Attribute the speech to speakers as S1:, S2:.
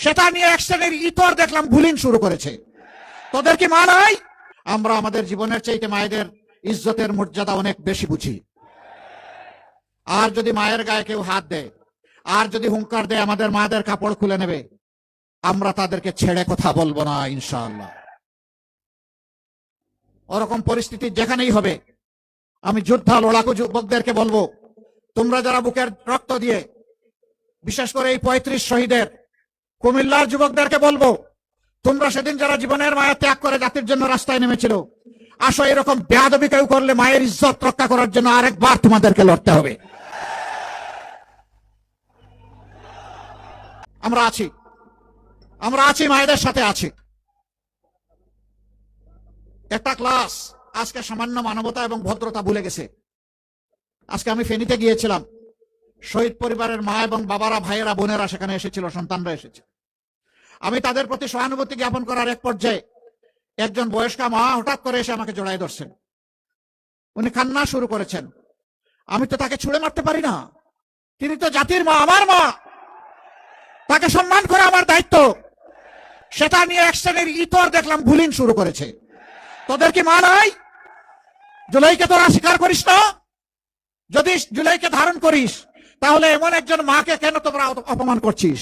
S1: সেটা নিয়ে এক শ্রেণীর ইতর দেখলাম বুলিং শুরু করেছে। তোদের কি মা নাই? আমরা আমাদের জীবনের চাইতে মায়েদের ইজ্জতের মর্যাদা অনেক বেশি বুঝি। আর যদি মায়ের গায়ে কেউ হাত দেয়, আর যদি হুঙ্কার দেয় আমাদের মাদের কাপড় খুলে নেবে, আমরা তাদেরকে ছেড়ে কথা বলবো না ইনশাআল্লাহ। ওরকম পরিস্থিতি যেখানেই হবে, আমি যোদ্ধা লড়াকু যুবকদেরকে বলবো, তোমরা যারা বুকের রক্ত দিয়ে, বিশেষ করে এই 35 শহীদের কুমিল্লার যুবকদেরকে বলবো, তোমরা সেদিন যারা জীবনের মায়া ত্যাগ করে জাতির জন্য রাস্তায় নেমেছিল, আসো এরকম বেয়াদবি কেউ করলে মায়ের ইজ্জত রক্ষা করার জন্য আরেকবার তোমাদেরকে লড়তে হবে। আমরা আছি, মায়েদের সাথে আছি। একটা ক্লাস আজকে সামান্য মানবতা এবং ভদ্রতা ভুলে গেছে। আজকে আমি ফেনীতে গিয়েছিলাম, শহীদ পরিবারের মা এবং বাবারা, ভাইয়েরা, বোনেরা সেখানে এসেছিল, সন্তানরা এসেছে। আমি তাদের প্রতি সহানুভূতি জ্ঞাপন করার এক পর্যায়ে একজন বয়স্কা মা হঠাৎ করে এসে আমাকে জড়াই ধরছেন। উনি কান্না শুরু করেছেন। আমি তো তাকে ছুঁড়ে মারতে পারি না, তিনি তো জাতির মা, আমার মা, তাকে সম্মান করা আমার দায়িত্ব। সেটা নিয়ে এক শ্রেণীর ইতর দেখলাম বুলিং শুরু করেছে। তোদের কি মা নাই? জুলাইকে তোরা স্বীকার করিস না? যদি জুলাইকে ধারণ করিস, তাহলে এমন একজন মাকে কেন তোমরা অপমান করছিস?